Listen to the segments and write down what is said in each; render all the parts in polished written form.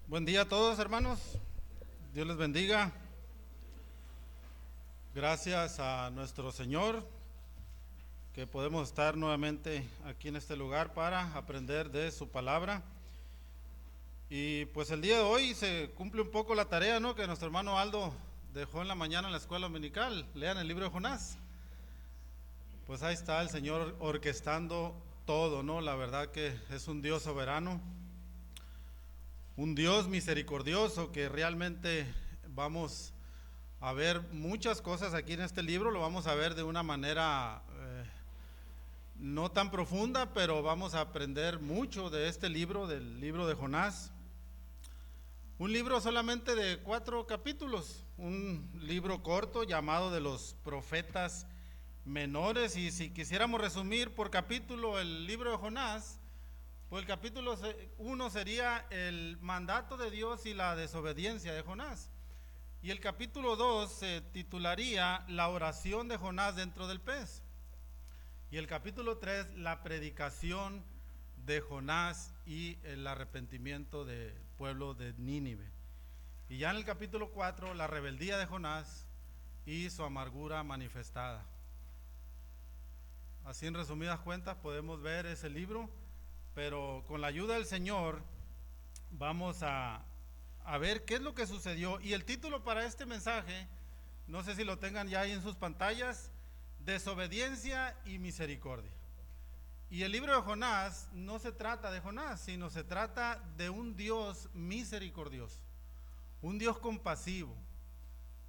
Buen día a todos, hermanos. Dios les bendiga. Gracias a nuestro Señor que podemos estar nuevamente aquí en este lugar para aprender de su palabra. Y pues el día de hoy se cumple un poco la tarea, ¿no?, que nuestro hermano Aldo dejó en la mañana en la escuela dominical. Lean el libro de Jonás. Pues ahí está el Señor orquestando todo, ¿no? La verdad que es un Dios soberano, un Dios misericordioso que realmente vamos a ver muchas cosas aquí en este libro. Lo vamos a ver de una manera no tan profunda, pero vamos a aprender mucho de este libro, del libro de Jonás. Un libro solamente de 4 capítulos, un libro corto llamado de los profetas menores. Y si quisiéramos resumir por capítulo el libro de Jonás, pues el capítulo 1 sería el mandato de Dios y la desobediencia de Jonás. Y el capítulo 2 se titularía la oración de Jonás dentro del pez. Y el capítulo 3, la predicación de Jonás y el arrepentimiento del pueblo de Nínive. Y ya en el capítulo 4, la rebeldía de Jonás y su amargura manifestada. Así, en resumidas cuentas, podemos ver ese libro, pero con la ayuda del Señor vamos a ver qué es lo que sucedió. Y el título para este mensaje, no sé si lo tengan ya ahí en sus pantallas: desobediencia y misericordia. Y el libro de Jonás no se trata de Jonás, sino se trata de un Dios misericordioso, un Dios compasivo,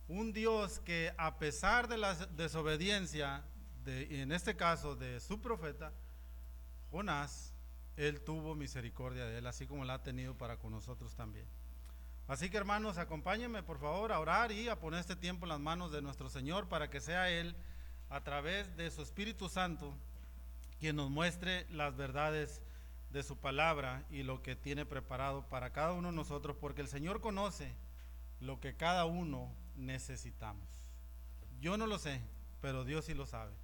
un Dios que, a pesar de la desobediencia en este caso de su profeta Jonás, él tuvo misericordia de él, así como la ha tenido para con nosotros también. Así que, hermanos, acompáñenme por favor a orar y a poner este tiempo en las manos de nuestro Señor, para que sea Él, a través de su Espíritu Santo, quien nos muestre las verdades de su palabra y lo que tiene preparado para cada uno de nosotros, porque el Señor conoce lo que cada uno necesitamos. Yo no lo sé, pero Dios sí lo sabe.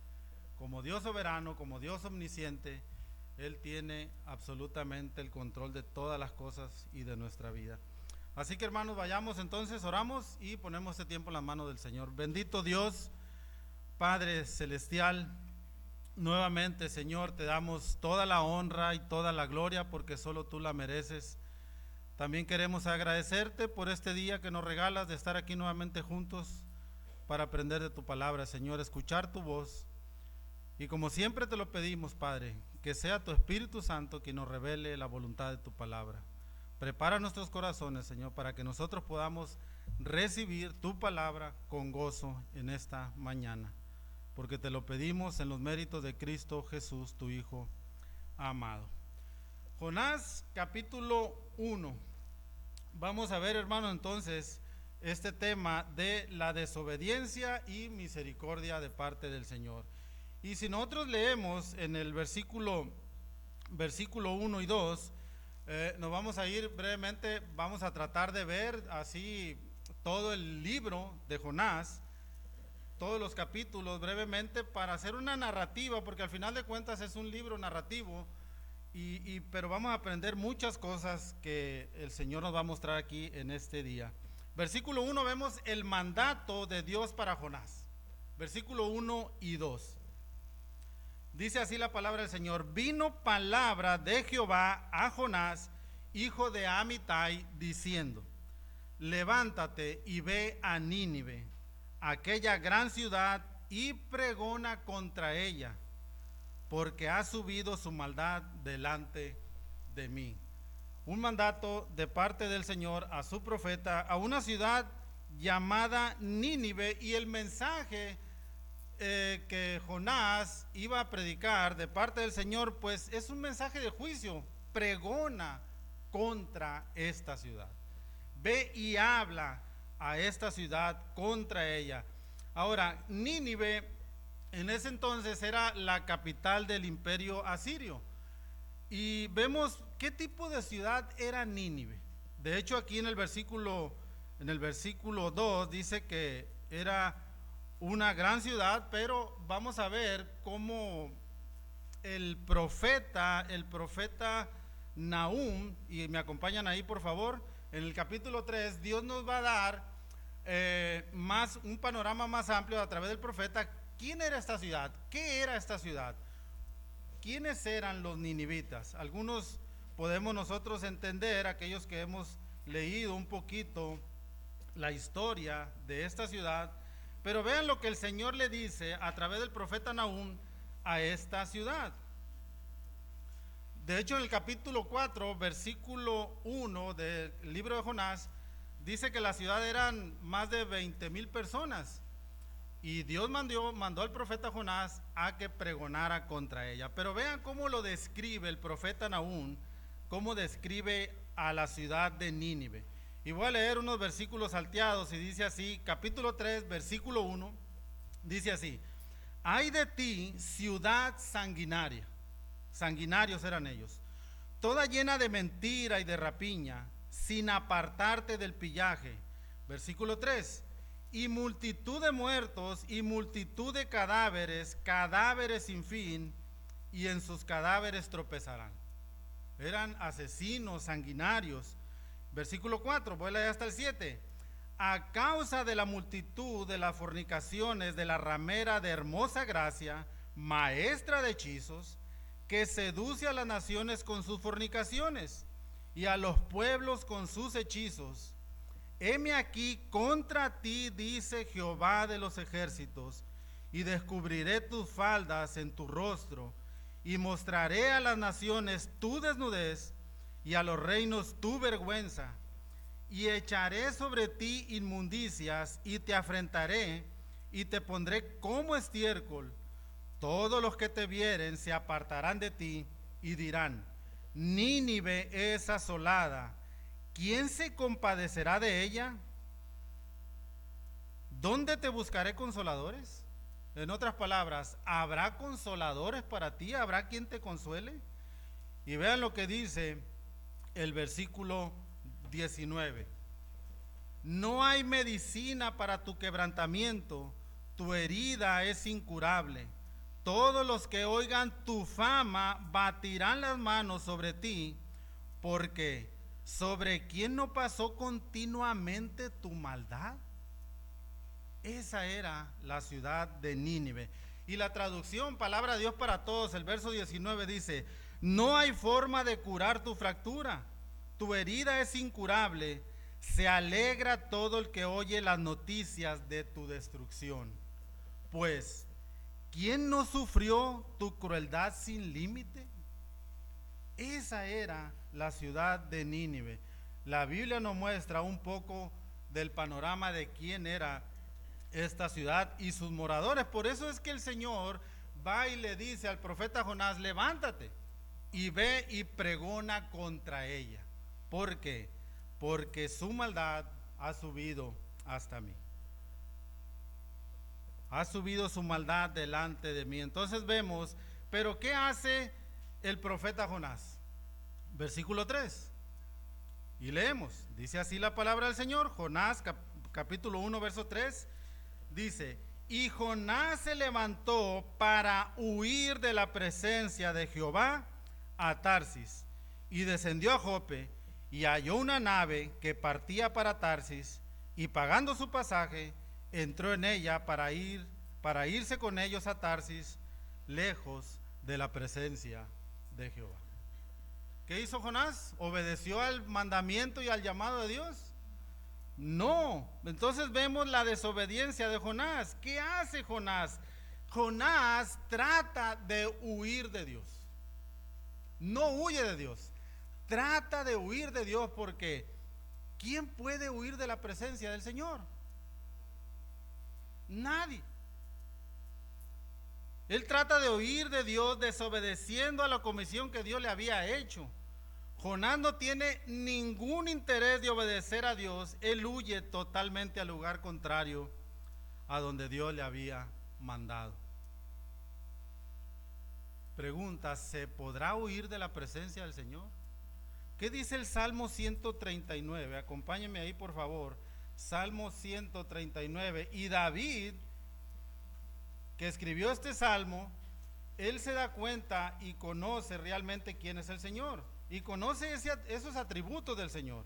Como Dios soberano, como Dios omnisciente, Él tiene absolutamente el control de todas las cosas y de nuestra vida. Así que, hermanos, vayamos entonces, oramos y ponemos este tiempo en las manos del Señor. Bendito Dios, Padre celestial, nuevamente, Señor, te damos toda la honra y toda la gloria, porque solo tú la mereces. También queremos agradecerte por este día que nos regalas de estar aquí nuevamente juntos para aprender de tu palabra, Señor, escuchar tu voz. Y como siempre te lo pedimos, Padre, que sea tu Espíritu Santo quien nos revele la voluntad de tu palabra. Prepara nuestros corazones, Señor, para que nosotros podamos recibir tu palabra con gozo en esta mañana, porque te lo pedimos en los méritos de Cristo Jesús, tu Hijo amado. Jonás, capítulo 1. Vamos a ver, hermano, entonces este tema de la desobediencia y misericordia de parte del Señor. Y si nosotros leemos en el versículo 1 y 2, nos vamos a ir brevemente, vamos a tratar de ver así todo el libro de Jonás, todos los capítulos brevemente, para hacer una narrativa, porque al final de cuentas es un libro narrativo, pero vamos a aprender muchas cosas que el Señor nos va a mostrar aquí en este día. Versículo 1, vemos el mandato de Dios para Jonás. Versículo 1 y 2. Dice así la palabra del Señor: vino palabra de Jehová a Jonás, hijo de Amitai, diciendo: levántate y ve a Nínive, aquella gran ciudad, y pregona contra ella, porque ha subido su maldad delante de mí. Un mandato de parte del Señor a su profeta, a una ciudad llamada Nínive, y el mensaje que Jonás iba a predicar de parte del Señor, pues es un mensaje de juicio. Pregona contra esta ciudad, ve y habla a esta ciudad contra ella. Ahora, Nínive en ese entonces era la capital del imperio asirio, y vemos qué tipo de ciudad era Nínive. De hecho, aquí en el versículo 2 dice que era una gran ciudad, pero vamos a ver cómo el profeta Nahum, y me acompañan ahí por favor, en el capítulo 3, Dios nos va a dar un panorama más amplio a través del profeta. ¿Quién era esta ciudad? ¿Qué era esta ciudad? ¿Quiénes eran los ninivitas? Algunos podemos nosotros entender, aquellos que hemos leído un poquito la historia de esta ciudad, pero vean lo que el Señor le dice a través del profeta Nahum a esta ciudad. De hecho, en el capítulo 4, versículo 1 del libro de Jonás, dice que la ciudad eran más de 20,000 personas. Y Dios mandó al profeta Jonás a que pregonara contra ella. Pero vean cómo lo describe el profeta Nahum, cómo describe a la ciudad de Nínive. Y voy a leer unos versículos salteados y dice así, capítulo 3, versículo 1, dice así: ay de ti, ciudad sanguinaria, sanguinarios eran ellos, toda llena de mentira y de rapiña, sin apartarte del pillaje. Versículo 3, y multitud de muertos y multitud de cadáveres, cadáveres sin fin, y en sus cadáveres tropezarán. Eran asesinos sanguinarios. Versículo 4, voy a leer hasta el 7. A causa de la multitud de las fornicaciones de la ramera de hermosa gracia, maestra de hechizos, que seduce a las naciones con sus fornicaciones y a los pueblos con sus hechizos. Heme aquí contra ti, dice Jehová de los ejércitos, y descubriré tus faldas en tu rostro, y mostraré a las naciones tu desnudez, y a los reinos tu vergüenza, y echaré sobre ti inmundicias, y te afrentaré, y te pondré como estiércol. Todos los que te vieren se apartarán de ti, y dirán: Nínive es asolada, ¿quién se compadecerá de ella? ¿Dónde te buscaré consoladores? En otras palabras, ¿habrá consoladores para ti? ¿Habrá quien te consuele? Y vean lo que dice el versículo 19. No hay medicina para tu quebrantamiento, tu herida es incurable. Todos los que oigan tu fama batirán las manos sobre ti, porque ¿sobre quién no pasó continuamente tu maldad? Esa era la ciudad de Nínive. Y la traducción, palabra de Dios para todos, el verso 19 dice: no hay forma de curar tu fractura, tu herida es incurable, se alegra todo el que oye las noticias de tu destrucción. Pues, ¿quién no sufrió tu crueldad sin límite? Esa era la ciudad de Nínive. La Biblia nos muestra un poco del panorama de quién era esta ciudad y sus moradores. Por eso es que el Señor va y le dice al profeta Jonás: levántate y ve y pregona contra ella. ¿Por qué? Porque su maldad ha subido hasta mí. Ha subido su maldad delante de mí. Entonces vemos, pero ¿qué hace el profeta Jonás? Versículo 3. Y leemos, dice así la palabra del Señor, Jonás capítulo 1, verso 3, dice: y Jonás se levantó para huir de la presencia de Jehová a Tarsis, y descendió a Jope, y halló una nave que partía para Tarsis, y pagando su pasaje, entró en ella para irse con ellos a Tarsis, lejos de la presencia de Jehová. ¿Qué hizo Jonás? ¿Obedeció al mandamiento y al llamado de Dios? No. Entonces vemos la desobediencia de Jonás. ¿Qué hace Jonás? Jonás trata de huir de Dios. No huye de Dios. Trata de huir de Dios, porque ¿quién puede huir de la presencia del Señor? Nadie. Él trata de huir de Dios desobedeciendo a la comisión que Dios le había hecho. Jonás no tiene ningún interés de obedecer a Dios. Él huye totalmente al lugar contrario a donde Dios le había mandado. Pregunta: ¿se podrá huir de la presencia del Señor? ¿Qué dice el Salmo 139? Acompáñenme ahí, por favor. Salmo 139. Y David, que escribió este salmo, él se da cuenta y conoce realmente quién es el Señor, y conoce esos atributos del Señor.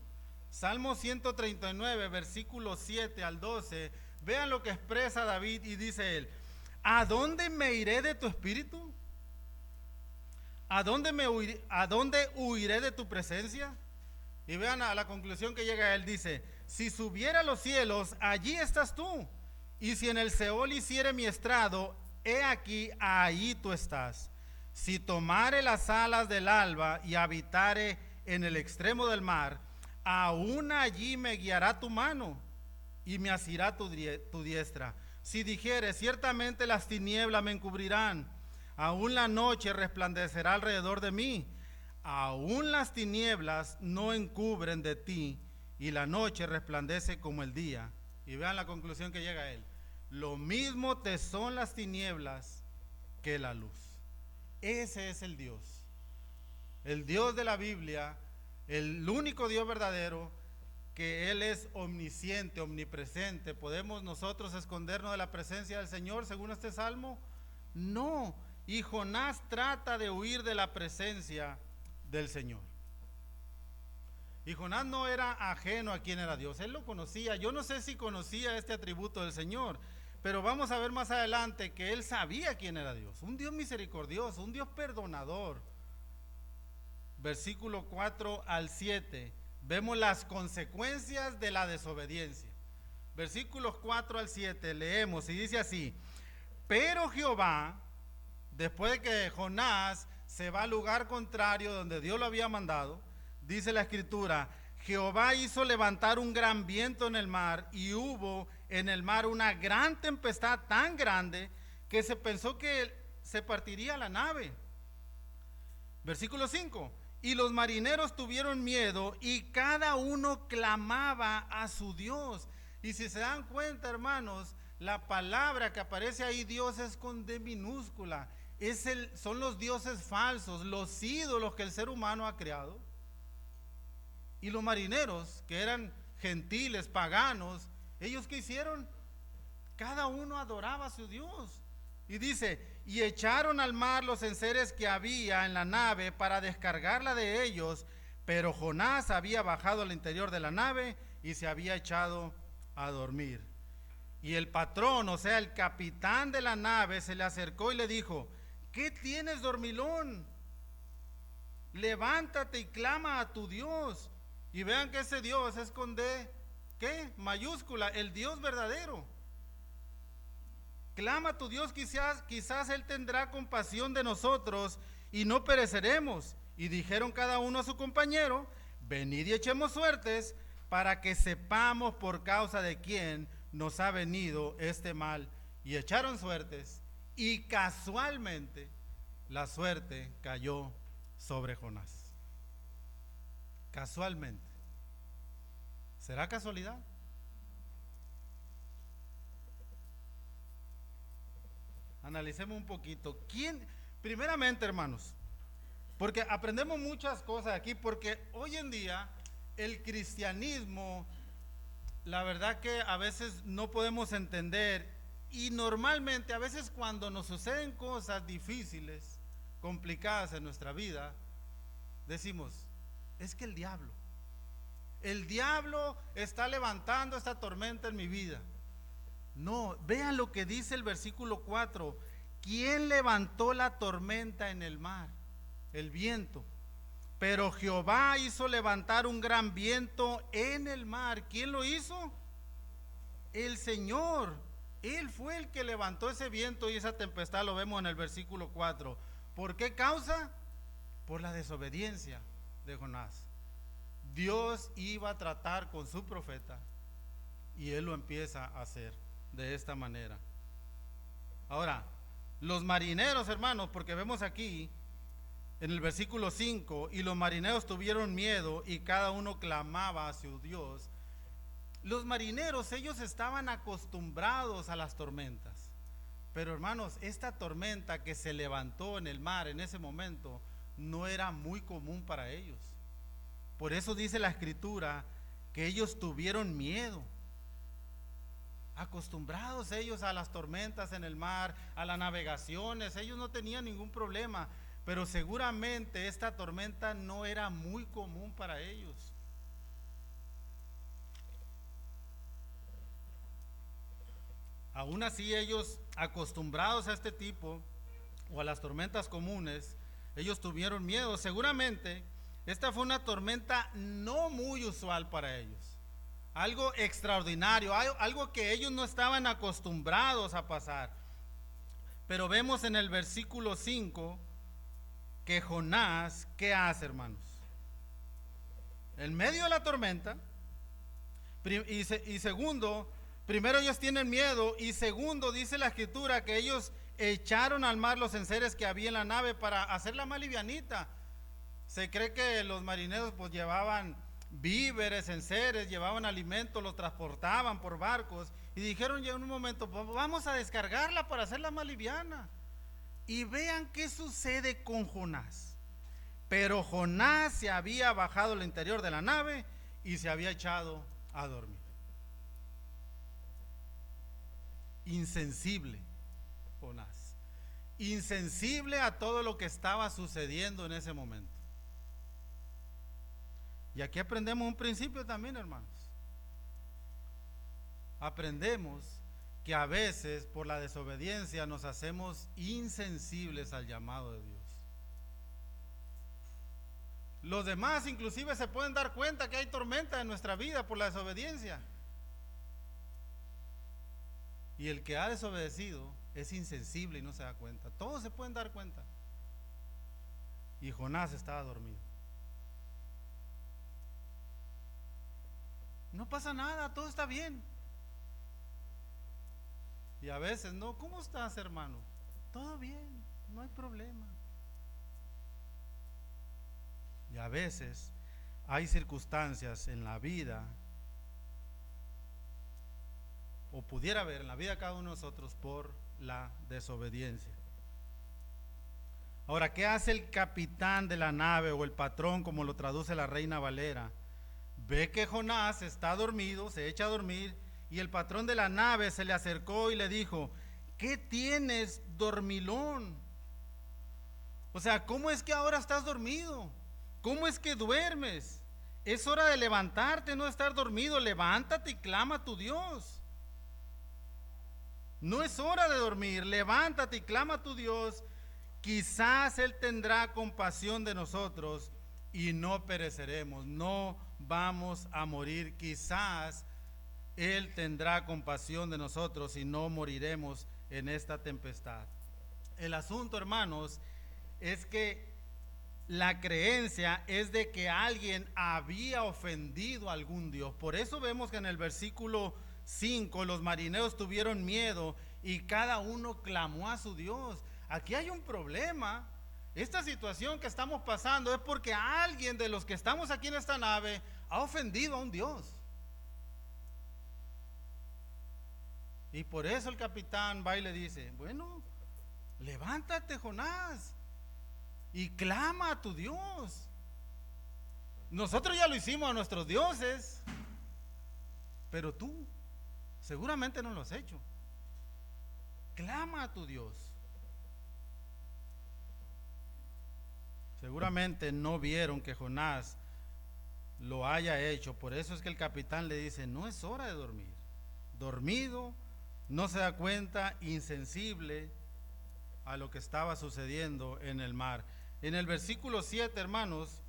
Salmo 139, versículos 7 al 12. Vean lo que expresa David y dice él: ¿a dónde me iré de tu espíritu? ¿A dónde huiré de tu presencia? Y vean a la conclusión que llega él, dice: si subiera a los cielos, allí estás tú. Y si en el Seol hiciere mi estrado, he aquí, ahí tú estás. Si tomare las alas del alba y habitare en el extremo del mar, aún allí me guiará tu mano y me asirá tu diestra. Si dijere, ciertamente las tinieblas me encubrirán, aún la noche resplandecerá alrededor de mí. Aún las tinieblas no encubren de ti, y la noche resplandece como el día. Y vean la conclusión que llega a él: lo mismo te son las tinieblas que la luz. Ese es el Dios de la Biblia, el único Dios verdadero, que Él es omnisciente, omnipresente. ¿Podemos nosotros escondernos de la presencia del Señor según este salmo? No. Y Jonás trata de huir de la presencia del Señor. Y Jonás no era ajeno a quién era Dios, él lo conocía. Yo no sé si conocía este atributo del Señor, pero vamos a ver más adelante que él sabía quién era Dios, un Dios misericordioso, un Dios perdonador. Versículo 4 al 7, vemos las consecuencias de la desobediencia. Versículos 4 al 7 leemos y dice así: pero Jehová, después de que Jonás se va al lugar contrario donde Dios lo había mandado, dice la escritura: Jehová hizo levantar un gran viento en el mar, y hubo en el mar una gran tempestad tan grande que se pensó que se partiría la nave. Versículo 5: y los marineros tuvieron miedo, y cada uno clamaba a su Dios. Y si se dan cuenta, hermanos, la palabra que aparece ahí, Dios, es con D minúscula. Son los dioses falsos, los ídolos que el ser humano ha creado. Y los marineros, que eran gentiles, paganos, ¿ellos qué hicieron? Cada uno adoraba a su Dios. Y dice: y echaron al mar los enseres que había en la nave para descargarla de ellos, pero Jonás había bajado al interior de la nave y se había echado a dormir. Y el patrón, o sea, el capitán de la nave, se le acercó y le dijo: ¿qué tienes, dormilón? Levántate y clama a tu Dios. Y vean que ese Dios es con D, ¿qué? Mayúscula, el Dios verdadero. Clama a tu Dios, quizás Él tendrá compasión de nosotros y no pereceremos. Y dijeron cada uno a su compañero: venid y echemos suertes, para que sepamos por causa de quién nos ha venido este mal. Y echaron suertes, y casualmente la suerte cayó sobre Jonás. Casualmente. ¿Será casualidad? Analicemos un poquito. Primeramente, hermanos, porque aprendemos muchas cosas aquí, porque hoy en día el cristianismo, la verdad que a veces no podemos entender, y normalmente a veces cuando nos suceden cosas difíciles, complicadas en nuestra vida, decimos: es que el diablo está levantando esta tormenta en mi vida. No, vean lo que dice el versículo 4. ¿Quién levantó la tormenta en el mar? El viento. Pero Jehová hizo levantar un gran viento en el mar. ¿Quién lo hizo? El Señor. Él fue el que levantó ese viento y esa tempestad. Lo vemos en el versículo 4. ¿Por qué causa? Por la desobediencia de Jonás. Dios iba a tratar con su profeta y él lo empieza a hacer de esta manera. Ahora, los marineros, hermanos, porque vemos aquí en el versículo 5: y los marineros tuvieron miedo y cada uno clamaba a su Dios. Los marineros, ellos estaban acostumbrados a las tormentas, pero hermanos, esta tormenta que se levantó en el mar en ese momento no era muy común para ellos. Por eso dice la escritura que ellos tuvieron miedo. Acostumbrados ellos a las tormentas en el mar, a las navegaciones, ellos no tenían ningún problema, pero seguramente esta tormenta no era muy común para ellos. Aún así ellos, acostumbrados a este tipo o a las tormentas comunes, ellos tuvieron miedo. Seguramente esta fue una tormenta no muy usual para ellos, algo extraordinario, algo que ellos no estaban acostumbrados a pasar. Pero vemos en el versículo 5 que Jonás, ¿qué hace, hermanos? En medio de la tormenta, y segundo, primero ellos tienen miedo, y segundo dice la escritura que ellos echaron al mar los enseres que había en la nave para hacerla más livianita. Se cree que los marineros pues llevaban víveres, enseres, llevaban alimentos, los transportaban por barcos, y dijeron ya en un momento, pues vamos a descargarla para hacerla más liviana. Y vean qué sucede con Jonás. Pero Jonás se había bajado al interior de la nave y se había echado a dormir. Insensible Jonás, insensible a todo lo que estaba sucediendo en ese momento. Y aquí aprendemos un principio también, hermanos. Aprendemos que a veces por la desobediencia nos hacemos insensibles al llamado de Dios. Los demás inclusive se pueden dar cuenta que hay tormenta en nuestra vida por la desobediencia. Y el que ha desobedecido es insensible y no se da cuenta. Todos se pueden dar cuenta. Y Jonás estaba dormido. No pasa nada, todo está bien. Y a veces, no, ¿cómo estás, hermano? Todo bien, no hay problema. Y a veces hay circunstancias en la vida, o pudiera haber en la vida de cada uno de nosotros, por la desobediencia. Ahora, ¿qué hace el capitán de la nave o el patrón, como lo traduce la Reina Valera? Ve que Jonás está dormido, se echa a dormir, y el patrón de la nave se le acercó y le dijo: ¿qué tienes, dormilón? O sea, ¿cómo es que ahora estás dormido? ¿Cómo es que duermes? Es hora de levantarte, no estar dormido. Levántate y clama a tu Dios. No es hora de dormir. Levántate y clama a tu Dios. Quizás Él tendrá compasión de nosotros y no pereceremos. No vamos a morir. Quizás Él tendrá compasión de nosotros y no moriremos en esta tempestad. El asunto, hermanos, es que la creencia es de que alguien había ofendido a algún Dios. Por eso vemos que en el versículo 5 los marineros tuvieron miedo y cada uno clamó a su Dios. Aquí hay un problema. Esta situación que estamos pasando es porque alguien de los que estamos aquí en esta nave ha ofendido a un Dios. Y por eso el capitán va y le dice: bueno, levántate, Jonás, y clama a tu Dios. Nosotros ya lo hicimos a nuestros dioses, pero tú seguramente no lo has hecho. Clama a tu Dios. Seguramente no vieron que Jonás lo haya hecho. Por eso es que el capitán le dice: no es hora de dormir. Dormido, no se da cuenta, insensible a lo que estaba sucediendo en el mar. En el versículo 7, hermanos,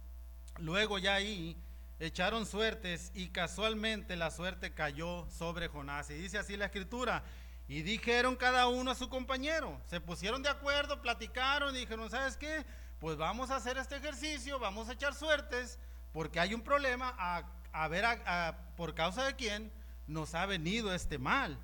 luego ya ahí echaron suertes y casualmente la suerte cayó sobre Jonás. Y dice así la escritura: y dijeron cada uno a su compañero, se pusieron de acuerdo, platicaron y dijeron: ¿sabes qué? Pues vamos a hacer este ejercicio, vamos a echar suertes, porque hay un problema, a ver por causa de quién nos ha venido este mal.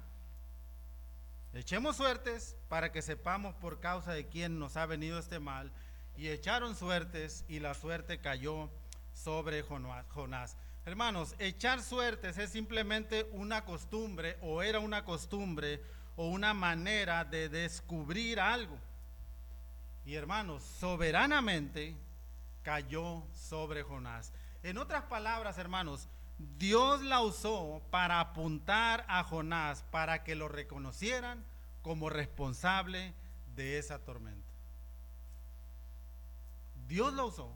Echemos suertes para que sepamos por causa de quién nos ha venido este mal. Y echaron suertes y la suerte cayó sobre Jonás. Hermanos, echar suertes es simplemente una costumbre, o era una costumbre, o una manera de descubrir algo. Y hermanos, soberanamente cayó sobre Jonás. En otras palabras, hermanos, Dios la usó para apuntar a Jonás, para que lo reconocieran como responsable de esa tormenta. Dios lo usó,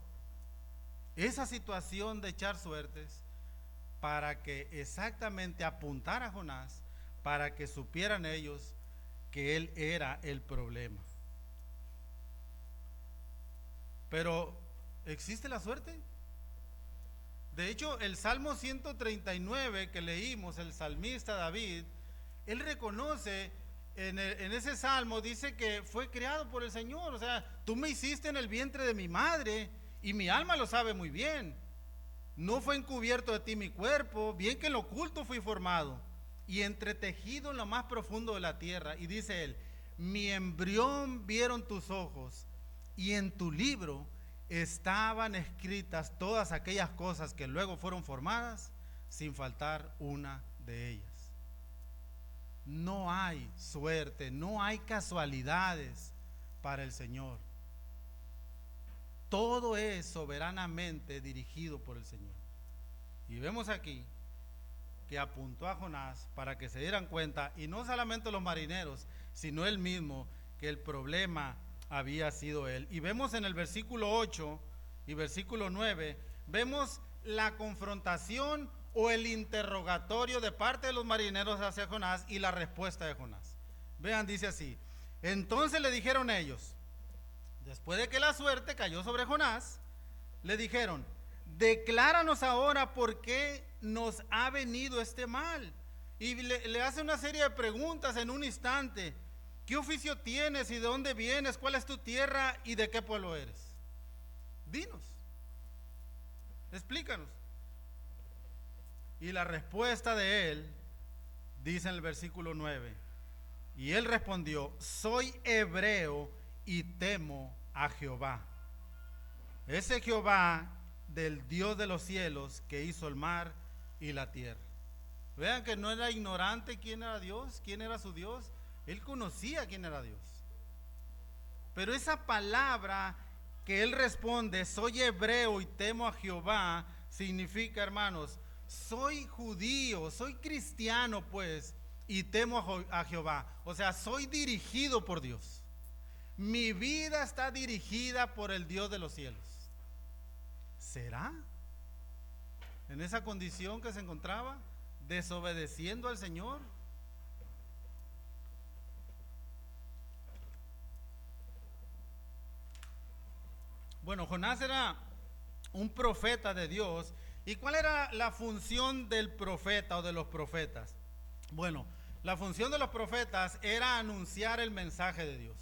esa situación de echar suertes, para que exactamente apuntara a Jonás, para que supieran ellos que él era el problema. Pero, ¿existe la suerte? De hecho, el Salmo 139 que leímos, el salmista David, él reconoce en ese salmo, dice que fue creado por el Señor. O sea, tú me hiciste en el vientre de mi madre y mi alma lo sabe muy bien. No fue encubierto de ti mi cuerpo, bien que en lo oculto fui formado y entretejido en lo más profundo de la tierra. Y dice él, mi embrión vieron tus ojos y en tu libro estaban escritas todas aquellas cosas que luego fueron formadas, sin faltar una de ellas. No hay suerte, no hay casualidades para el Señor. Todo es soberanamente dirigido por el Señor. Y vemos aquí que apuntó a Jonás para que se dieran cuenta, y no solamente los marineros, sino él mismo, que el problema había sido él. Y vemos en el versículo 8 y versículo 9, vemos la confrontación o el interrogatorio de parte de los marineros hacia Jonás y la respuesta de Jonás. Vean, dice así: entonces le dijeron ellos, después de que la suerte cayó sobre Jonás, le dijeron, decláranos ahora por qué nos ha venido este mal. Y le hace una serie de preguntas en un instante. ¿Qué oficio tienes y de dónde vienes? ¿Cuál es tu tierra y de qué pueblo eres? Dinos, explícanos. Y la respuesta de él dice en el versículo 9, y él respondió, soy hebreo y temo a Jehová, ese Jehová del Dios de los cielos que hizo el mar y la tierra. Vean que no era ignorante quién era Dios, quién era su Dios. Él conocía quién era Dios. Pero esa palabra que él responde, soy hebreo y temo a Jehová, significa, hermanos, soy judío, soy cristiano pues, y temo a Jehová. O sea, soy dirigido por Dios. Mi vida está dirigida por el Dios de los cielos. ¿Será? En esa condición que se encontraba, desobedeciendo al Señor. Bueno, Jonás era un profeta de Dios. ¿Y cuál era la función del profeta o de los profetas? Bueno, la función de los profetas era anunciar el mensaje de Dios.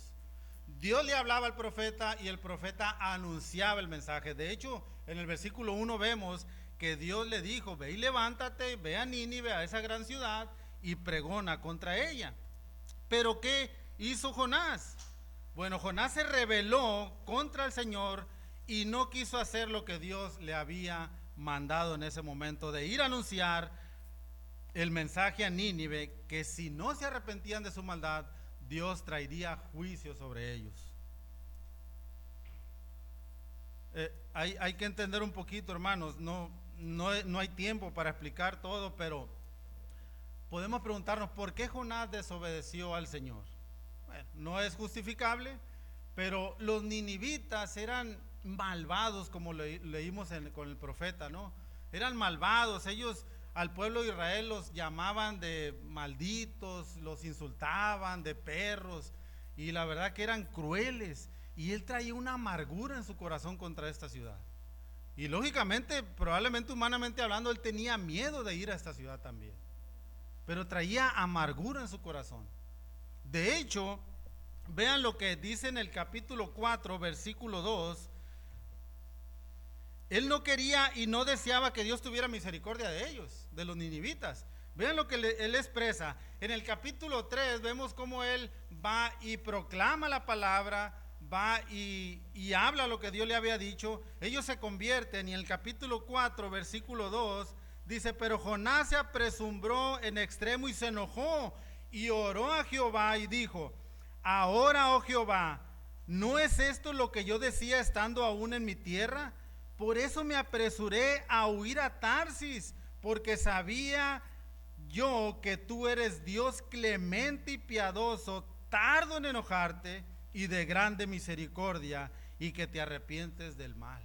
Dios le hablaba al profeta y el profeta anunciaba el mensaje. De hecho, en el versículo 1 vemos que Dios le dijo, ve y levántate, ve a Nínive, a esa gran ciudad, y pregona contra ella. Pero ¿qué hizo Jonás? Bueno, Jonás se rebeló contra el Señor y no quiso hacer lo que Dios le había mandado en ese momento, de ir a anunciar el mensaje a Nínive, que si no se arrepentían de su maldad, Dios traería juicio sobre ellos. Hay que entender un poquito, hermanos, no hay tiempo para explicar todo, pero podemos preguntarnos por qué Jonás desobedeció al Señor. Bueno, no es justificable, pero los ninivitas eran malvados, como leímos con el profeta, ¿no? Eran malvados, ellos al pueblo de Israel los llamaban de malditos, los insultaban de perros, y la verdad que eran crueles, y él traía una amargura en su corazón contra esta ciudad. Y lógicamente, probablemente humanamente hablando, él tenía miedo de ir a esta ciudad también, pero traía amargura en su corazón. De hecho, vean lo que dice en el capítulo 4, versículo 2. Él no quería y no deseaba que Dios tuviera misericordia de ellos, de los ninivitas. Vean lo que él expresa. En el capítulo 3 vemos cómo él va y proclama la palabra, va y habla lo que Dios le había dicho. Ellos se convierten, y en el capítulo 4, versículo 2, dice, pero Jonás se apresuró en extremo y se enojó y oró a Jehová y dijo, ahora, oh Jehová, ¿no es esto lo que yo decía estando aún en mi tierra? Por eso me apresuré a huir a Tarsis, porque sabía yo que tú eres Dios clemente y piadoso, tardo en enojarte y de grande misericordia, y que te arrepientes del mal.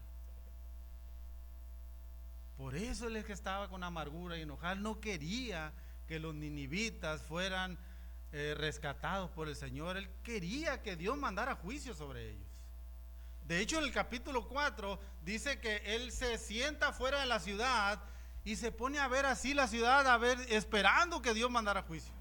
Por eso él es que estaba con amargura y enojado, no quería que los ninivitas fueran rescatados por el Señor. Él quería que Dios mandara juicio sobre ellos. De hecho, en el capítulo 4 dice que él se sienta fuera de la ciudad y se pone a ver así la ciudad, a ver, esperando que Dios mandara juicio.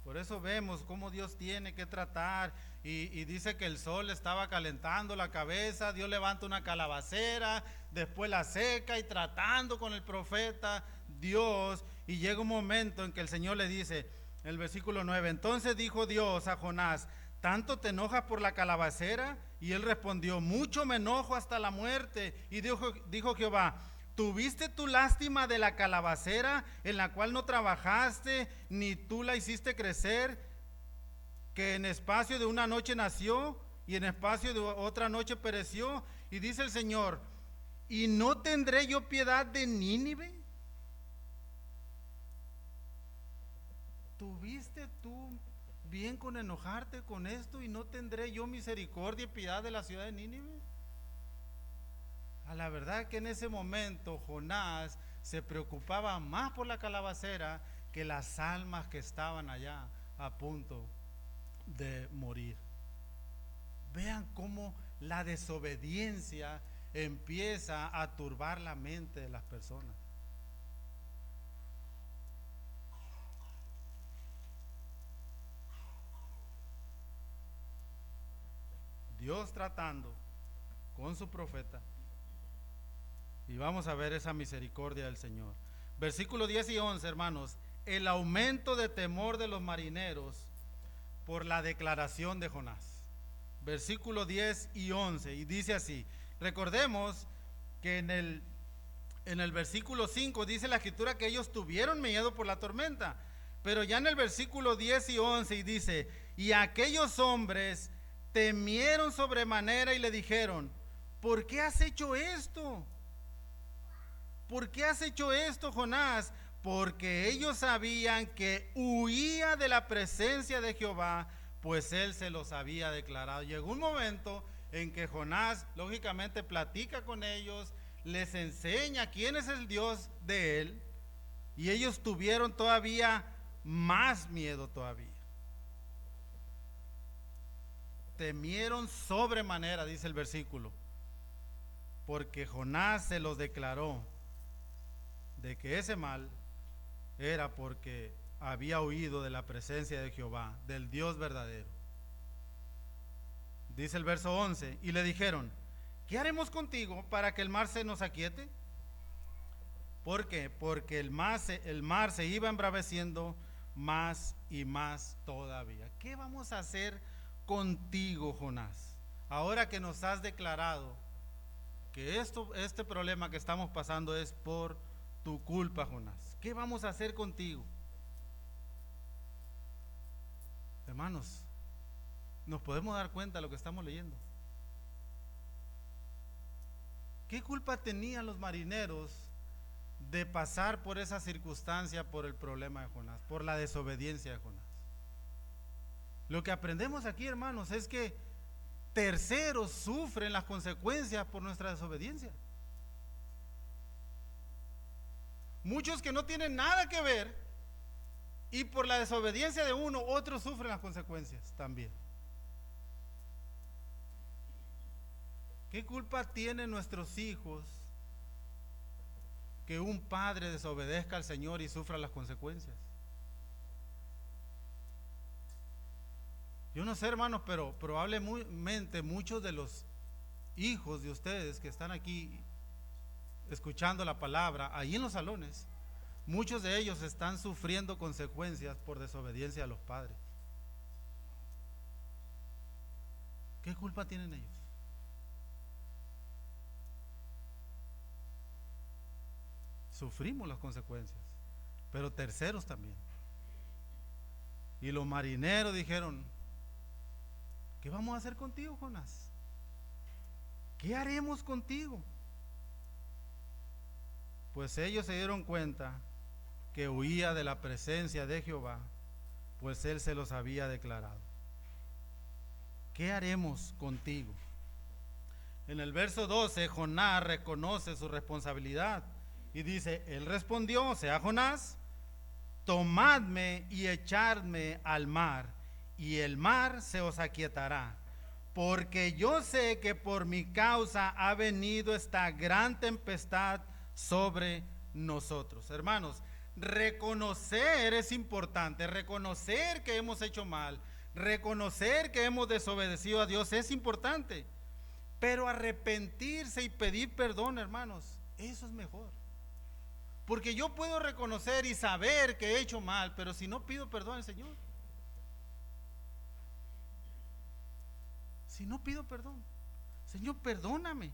Por eso vemos cómo Dios tiene que tratar, y dice que el sol estaba calentando la cabeza, Dios levanta una calabacera, después la seca, y tratando con el profeta Dios, y llega un momento en que el Señor le dice, en el versículo 9, entonces dijo Dios a Jonás, ¿tanto te enojas por la calabacera? Y él respondió, mucho me enojo hasta la muerte. Y dijo Jehová, ¿tuviste tu lástima de la calabacera en la cual no trabajaste, ni tú la hiciste crecer, que en espacio de una noche nació y en espacio de otra noche pereció? Y dice el Señor, ¿y no tendré yo piedad de Nínive? ¿Tuviste tú bien con enojarte con esto y no tendré yo misericordia y piedad de la ciudad de Nínive? A la verdad que en ese momento Jonás se preocupaba más por la calabacera que las almas que estaban allá a punto de morir. Vean cómo la desobediencia empieza a turbar la mente de las personas. Dios tratando con su profeta. Y vamos a ver esa misericordia del Señor. Versículos 10 y 11, hermanos. El aumento de temor de los marineros por la declaración de Jonás. Versículos 10 y 11. Y dice así. Recordemos que en el versículo 5 dice la escritura que ellos tuvieron miedo por la tormenta. Pero ya en el versículo 10 y 11 y dice, y aquellos hombres temieron sobremanera y le dijeron, ¿por qué has hecho esto? ¿Por qué has hecho esto, Jonás? Porque ellos sabían que huía de la presencia de Jehová, pues él se los había declarado. Llegó un momento en que Jonás, lógicamente, platica con ellos, les enseña quién es el Dios de él, y ellos tuvieron todavía más miedo todavía. Temieron sobremanera, dice el versículo, porque Jonás se los declaró de que ese mal era porque había huido de la presencia de Jehová, del Dios verdadero. Dice el verso 11, y le dijeron, ¿qué haremos contigo para que el mar se nos aquiete? ¿Por qué? Porque el mar se iba embraveciendo más y más todavía. ¿Qué vamos a hacer contigo, Jonás? Ahora que nos has declarado que este problema que estamos pasando es por tu culpa, Jonás. ¿Qué vamos a hacer contigo? Hermanos, nos podemos dar cuenta de lo que estamos leyendo. ¿Qué culpa tenían los marineros de pasar por esa circunstancia, por el problema de Jonás, por la desobediencia de Jonás? Lo que aprendemos aquí, hermanos, es que terceros sufren las consecuencias por nuestra desobediencia. Muchos que no tienen nada que ver, y por la desobediencia de uno, otros sufren las consecuencias también. ¿Qué culpa tienen nuestros hijos que un padre desobedezca al Señor y sufra las consecuencias? Yo no sé, hermanos, pero probablemente muchos de los hijos de ustedes que están aquí escuchando la palabra, ahí en los salones, muchos de ellos están sufriendo consecuencias por desobediencia a los padres. ¿Qué culpa tienen ellos? Sufrimos las consecuencias, pero terceros también. Y los marineros dijeron, ¿qué vamos a hacer contigo, Jonás? ¿Qué haremos contigo? Pues ellos se dieron cuenta que huía de la presencia de Jehová, pues él se los había declarado. ¿Qué haremos contigo? En el verso 12, Jonás reconoce su responsabilidad Y dice, él respondió, o sea, Jonás, tomadme y echadme al mar, y el mar se os aquietará, porque yo sé que por mi causa ha venido esta gran tempestad sobre nosotros. Hermanos, reconocer es importante, reconocer que hemos hecho mal, reconocer que hemos desobedecido a Dios es importante, pero arrepentirse y pedir perdón, hermanos, eso es mejor. Porque yo puedo reconocer y saber que he hecho mal, pero si no pido perdón al Señor, si no pido perdón, Señor, perdóname.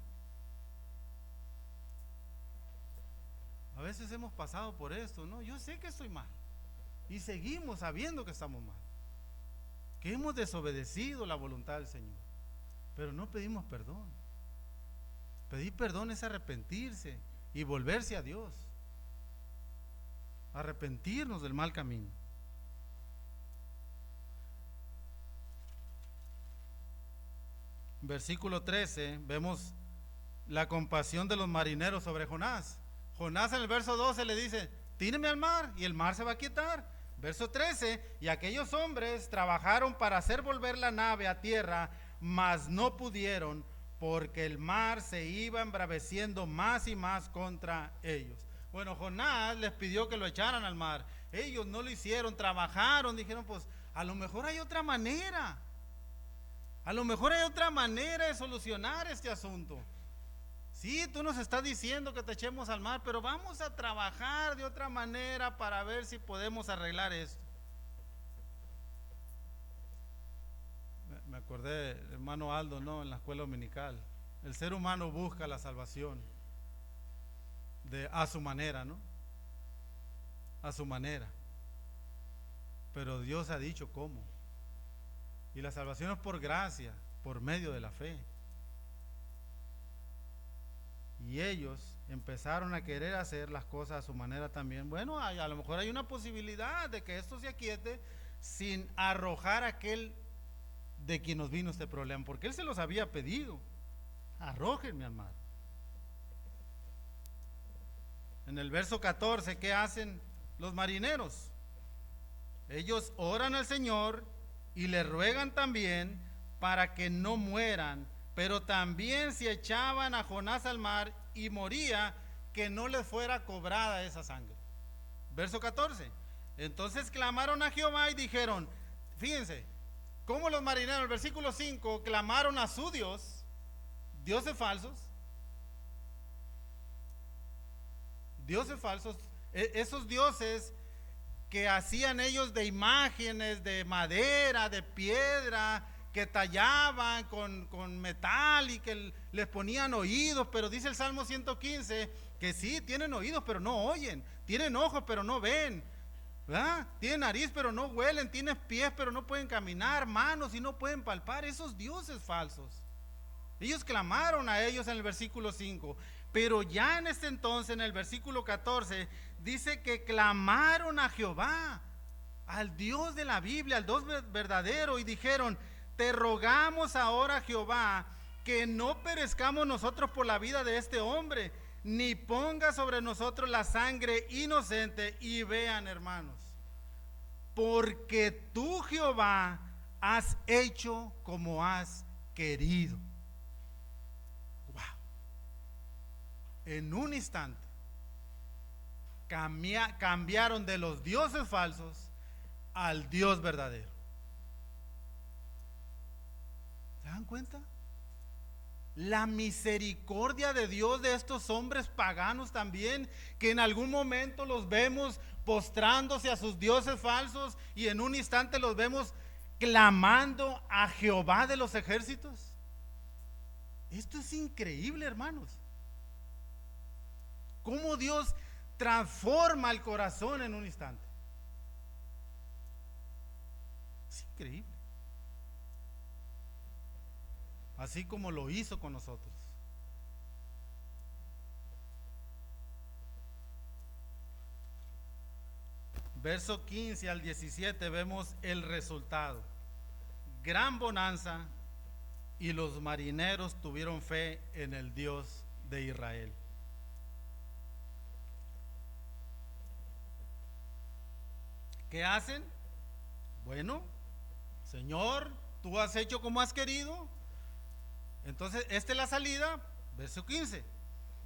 A veces hemos pasado por esto, ¿no? Yo sé que estoy mal y seguimos sabiendo que estamos mal, que hemos desobedecido la voluntad del Señor, pero no pedimos perdón. Pedir perdón es arrepentirse y volverse a Dios, arrepentirnos del mal camino. Versículo 13, vemos la compasión de los marineros sobre Jonás. Jonás en el verso 12 le dice, tíreme al mar y el mar se va a quietar. Verso 13, y aquellos hombres trabajaron para hacer volver la nave a tierra, mas no pudieron, porque el mar se iba embraveciendo más y más contra ellos. Bueno, Jonás les pidió que lo echaran al mar. Ellos no lo hicieron, trabajaron, dijeron, pues a lo mejor hay otra manera. A lo mejor hay otra manera de solucionar este asunto. Sí, tú nos estás diciendo que te echemos al mar, pero vamos a trabajar de otra manera para ver si podemos arreglar esto. Me acordé, hermano Aldo, ¿no? En la escuela dominical. El ser humano busca la salvación a su manera, ¿no? A su manera. Pero Dios ha dicho cómo. Y la salvación es por gracia, por medio de la fe. Y ellos empezaron a querer hacer las cosas a su manera también. Bueno, a lo mejor hay una posibilidad de que esto se aquiete sin arrojar a aquel de quien nos vino este problema, porque él se los había pedido. Arrójenme al mar. En el verso 14, ¿qué hacen los marineros? Ellos oran al Señor y le ruegan también para que no mueran, pero también se echaban a Jonás al mar y moría, que no les fuera cobrada esa sangre. Verso 14. Entonces clamaron a Jehová y dijeron, fíjense, cómo los marineros, el versículo 5, clamaron a su Dios, dioses falsos, esos dioses que hacían ellos de imágenes de madera, de piedra, que tallaban con metal y que les ponían oídos, pero dice el Salmo 115 que sí, tienen oídos pero no oyen, tienen ojos pero no ven, ¿verdad? Tienen nariz pero no huelen, tienen pies pero no pueden caminar, manos y no pueden palpar. Esos dioses falsos, ellos clamaron a ellos en el versículo 5, pero ya en este entonces, en el versículo 14, dice que clamaron a Jehová, al Dios de la Biblia, al Dios verdadero, y dijeron, te rogamos ahora, Jehová, que no perezcamos nosotros por la vida de este hombre, ni ponga sobre nosotros la sangre inocente. Y vean, hermanos, porque tú, Jehová, has hecho como has querido. Wow. En un instante cambiaron de los dioses falsos al Dios verdadero. ¿Se dan cuenta? La misericordia de Dios de estos hombres paganos también, que en algún momento los vemos postrándose a sus dioses falsos y en un instante los vemos clamando a Jehová de los ejércitos. Esto es increíble, hermanos. Cómo Dios transforma el corazón en un instante. Es increíble. Así como lo hizo con nosotros. Verso 15 al 17 vemos el resultado. Gran bonanza, y los marineros tuvieron fe en el Dios de Israel. ¿Qué hacen? Bueno, Señor, tú has hecho como has querido. Entonces, esta es la salida, verso 15.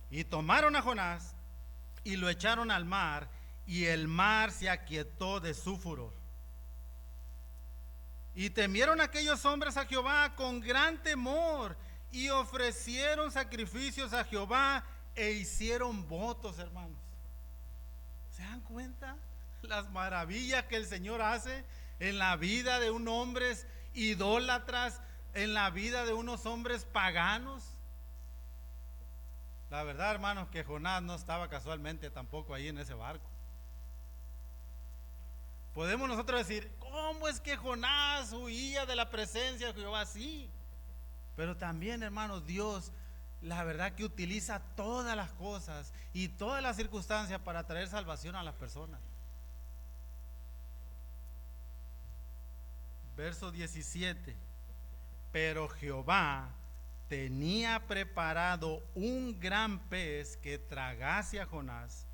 Y tomaron a Jonás y lo echaron al mar, y el mar se aquietó de su furor. Y temieron aquellos hombres a Jehová con gran temor, y ofrecieron sacrificios a Jehová e hicieron votos, hermanos. ¿Se dan cuenta las maravillas que el Señor hace en la vida de unos hombres idólatras, en la vida de unos hombres paganos? La verdad, hermanos, que Jonás no estaba casualmente tampoco ahí en ese barco. Podemos nosotros decir, ¿cómo es que Jonás huía de la presencia de Jehová? Sí, pero también, hermanos, Dios, la verdad que utiliza todas las cosas y todas las circunstancias para traer salvación a las personas. Verso 17. Pero Jehová tenía preparado un gran pez que tragase a Jonás.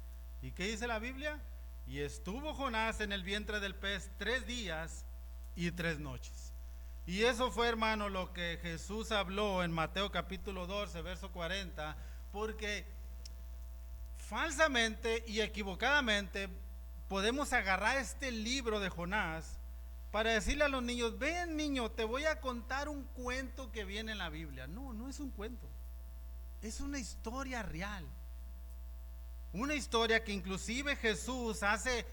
¿Y qué dice la Biblia? Y estuvo Jonás en el vientre del pez 3 días y 3 noches. Y eso fue, hermano, lo que Jesús habló en Mateo capítulo 12, verso 40, porque falsamente y equivocadamente podemos agarrar este libro de Jonás para decirle a los niños, ven niño, te voy a contar un cuento que viene en la Biblia. No, no es un cuento, es una historia real. Una historia que inclusive Jesús hace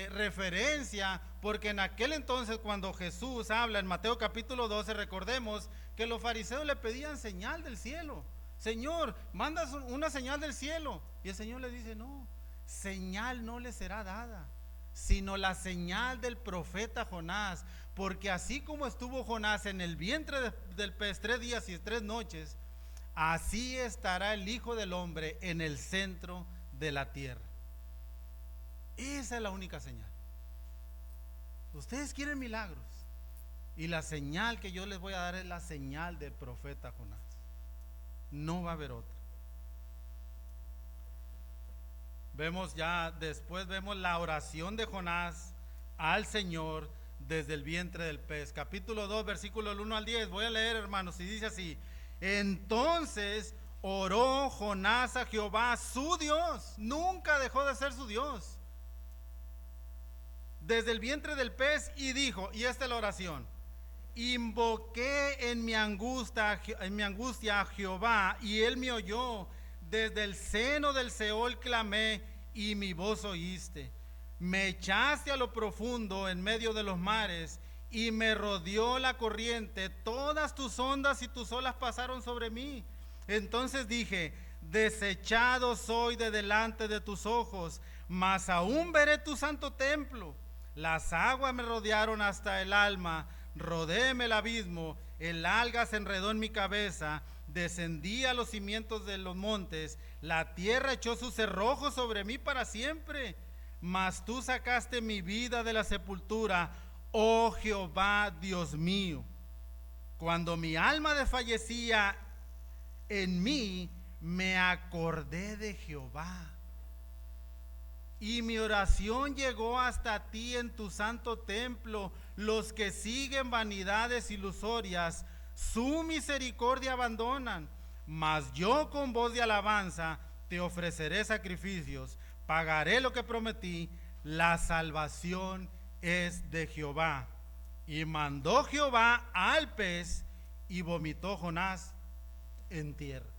referencia, porque en aquel entonces cuando Jesús habla en Mateo capítulo 12, recordemos que los fariseos le pedían señal del cielo. Señor, manda una señal del cielo. Y el Señor les dice, no, señal no le será dada, sino la señal del profeta Jonás. Porque así como estuvo Jonás en el vientre del pez 3 días y 3 noches, así estará el Hijo del Hombre en el centro de la tierra. Esa es la única señal. Ustedes quieren milagros, y la señal que yo les voy a dar es la señal del profeta Jonás. No va a haber otra. Vemos ya después, vemos la oración de Jonás al Señor desde el vientre del pez. Capítulo 2, versículo 1 al 10. Voy a leer, hermanos, y dice así: entonces oró Jonás a Jehová su Dios. Nunca dejó de ser su Dios desde el vientre del pez, y dijo, y esta es la oración: invoqué en mi angustia a Jehová, y él me oyó. Desde el seno del Seol clamé, y mi voz oíste. Me echaste a lo profundo en medio de los mares, y me rodeó la corriente. Todas tus ondas y tus olas pasaron sobre mí. Entonces dije, desechado soy de delante de tus ojos, mas aún veré tu santo templo. Las aguas me rodearon hasta el alma, rodéme el abismo, el alga se enredó en mi cabeza, descendí a los cimientos de los montes, la tierra echó sus cerrojos sobre mí para siempre. Mas tú sacaste mi vida de la sepultura, oh Jehová Dios mío. Cuando mi alma desfallecía en mí, me acordé de Jehová, y mi oración llegó hasta ti en tu santo templo. Los que siguen vanidades ilusorias, su misericordia abandonan. Mas yo con voz de alabanza te ofreceré sacrificios, pagaré lo que prometí. La salvación es de Jehová. Y mandó Jehová al pez, y vomitó Jonás en tierra.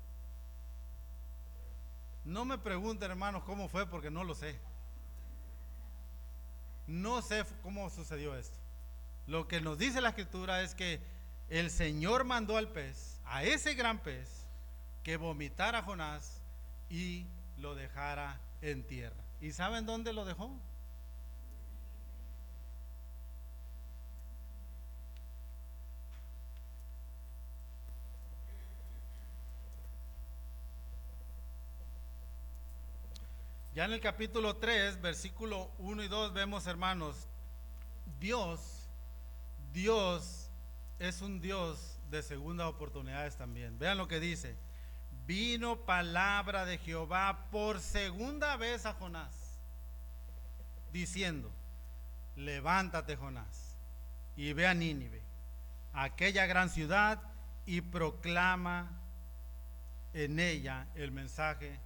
No me pregunten, hermanos, cómo fue, porque no lo sé. No sé cómo sucedió esto. Lo que nos dice la escritura es que el Señor mandó al pez, a ese gran pez, que vomitara a Jonás y lo dejara en tierra. ¿Y saben dónde lo dejó? Ya en el capítulo 3, versículo 1 y 2 vemos, hermanos, Dios es un Dios de segundas oportunidades también. Vean lo que dice: vino palabra de Jehová por segunda vez a Jonás, diciendo: levántate, Jonás, y ve a Nínive, aquella gran ciudad, y proclama en ella el mensaje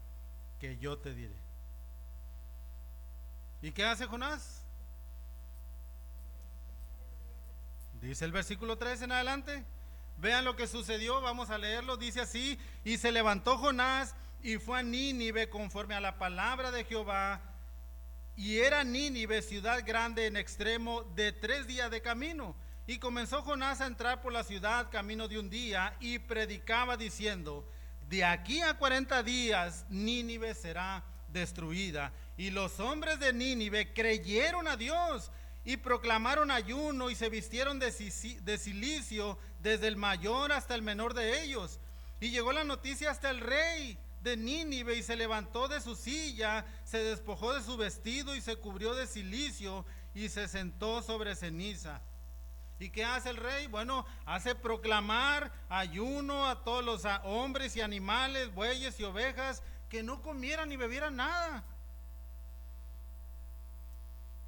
que yo te diré. ¿Y qué hace Jonás? Dice el versículo 3 en adelante. Vean lo que sucedió, vamos a leerlo. Dice así: y se levantó Jonás y fue a Nínive conforme a la palabra de Jehová. Y era Nínive ciudad grande en extremo, de 3 días de camino. Y comenzó Jonás a entrar por la ciudad camino de un día, y predicaba diciendo: de aquí a 40 días Nínive será destruida. Y los hombres de Nínive creyeron a Dios y proclamaron ayuno, y se vistieron de cilicio, desde el mayor hasta el menor de ellos. Y llegó la noticia hasta el rey de Nínive, y se levantó de su silla, se despojó de su vestido y se cubrió de cilicio, y se sentó sobre ceniza. ¿Y qué hace el rey? Bueno, hace proclamar ayuno a todos los hombres y animales, bueyes y ovejas, que no comieran ni bebieran nada.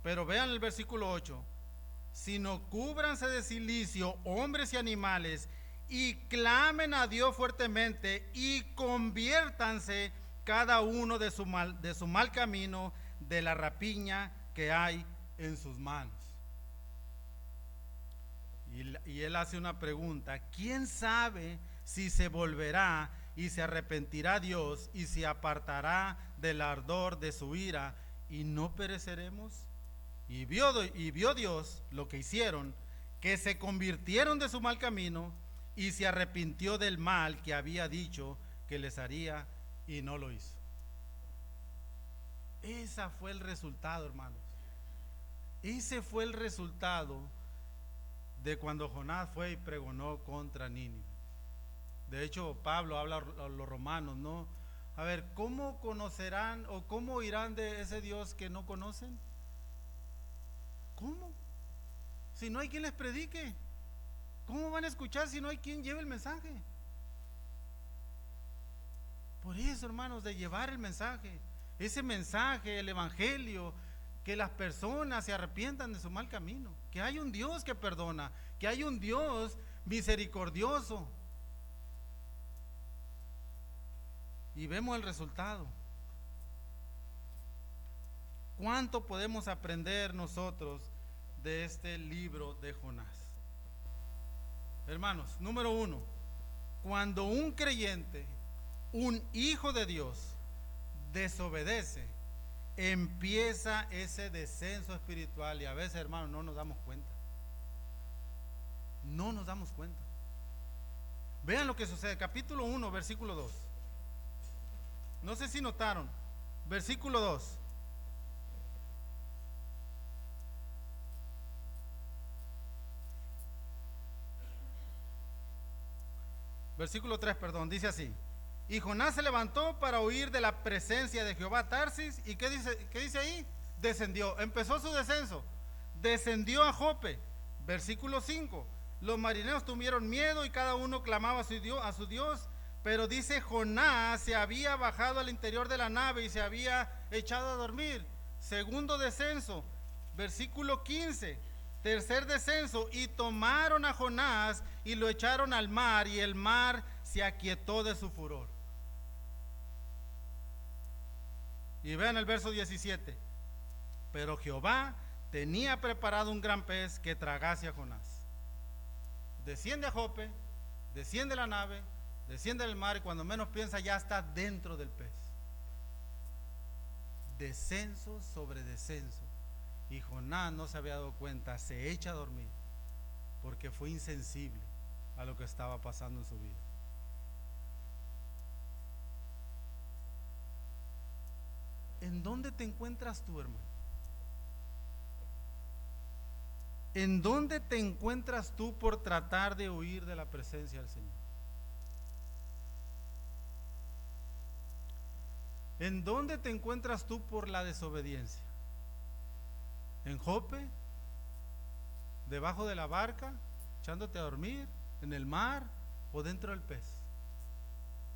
Pero vean el versículo 8: sino cúbranse de cilicio hombres y animales, y clamen a Dios fuertemente, y conviértanse cada uno de su mal camino, de la rapiña que hay en sus manos. Y él hace una pregunta: ¿quién sabe si se volverá y se arrepentirá Dios y se apartará del ardor de su ira, y no pereceremos? Y vio Dios lo que hicieron, que se convirtieron de su mal camino, y se arrepintió del mal que había dicho que les haría, y no lo hizo. Ese fue el resultado, hermanos. Ese fue el resultado de cuando Jonás fue y pregonó contra Nínive. De hecho, Pablo habla a los romanos, ¿no? A ver, ¿cómo conocerán o cómo irán de ese Dios que no conocen? ¿Cómo? Si no hay quien les predique. ¿Cómo van a escuchar si no hay quien lleve el mensaje? Por eso, hermanos, de llevar el mensaje, ese mensaje, el evangelio, que las personas se arrepientan de su mal camino, que hay un Dios que perdona, que hay un Dios misericordioso. Y vemos el resultado. ¿Cuánto podemos aprender nosotros de este libro de Jonás? Hermanos, número 1, cuando un creyente, un hijo de Dios, desobedece, empieza ese descenso espiritual, y a veces, hermanos, no nos damos cuenta. No nos damos cuenta. Vean lo que sucede, capítulo 1, versículo 2. No sé si notaron, versículo 2. Versículo 3, perdón, dice así: y Jonás se levantó para huir de la presencia de Jehová a Tarsis. ¿Y qué dice ahí? Descendió, empezó su descenso, descendió a Jope. Versículo 5: los marineros tuvieron miedo y cada uno clamaba a su Dios. Pero dice, Jonás se había bajado al interior de la nave y se había echado a dormir. Segundo descenso, versículo 15. Tercer descenso: y tomaron a Jonás y lo echaron al mar, y el mar se aquietó de su furor. Y vean el verso 17: pero Jehová tenía preparado un gran pez que tragase a Jonás. Desciende a Jope, desciende la nave, desciende del mar, y cuando menos piensa ya está dentro del pez. Descenso sobre descenso. Y Jonás no se había dado cuenta, se echa a dormir porque fue insensible a lo que estaba pasando en su vida. ¿En dónde te encuentras tú, hermano? ¿En dónde te encuentras tú por tratar de huir de la presencia del Señor? ¿En dónde te encuentras tú por la desobediencia? ¿En Jope? ¿Debajo de la barca? ¿Echándote a dormir? ¿En el mar? ¿O dentro del pez?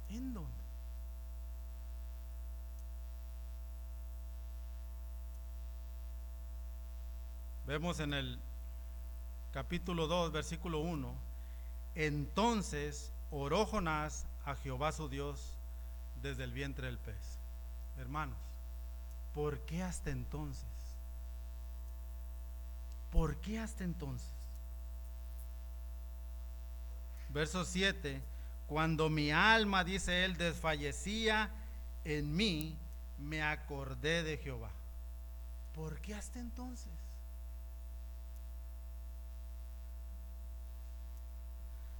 ¿En dónde? Vemos en el capítulo 2, versículo 1. Entonces oró Jonás a Jehová su Dios desde el vientre del pez. Hermanos, ¿por qué hasta entonces? ¿Por qué hasta entonces? Verso 7. Cuando mi alma, dice él, desfallecía en mí, me acordé de Jehová. ¿Por qué hasta entonces?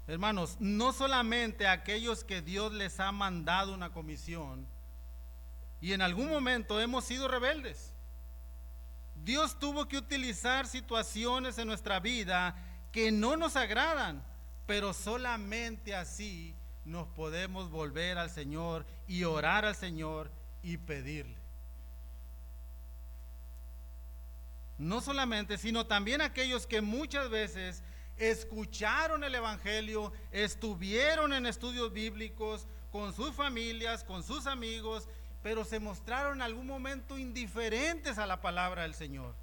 Hermanos, no solamente aquellos que Dios les ha mandado una comisión y en algún momento hemos sido rebeldes. Dios tuvo que utilizar situaciones en nuestra vida que no nos agradan, pero solamente así nos podemos volver al Señor y orar al Señor y pedirle. No solamente, sino también aquellos que muchas veces escucharon el Evangelio, estuvieron en estudios bíblicos con sus familias, con sus amigos, pero se mostraron en algún momento indiferentes a la palabra del Señor,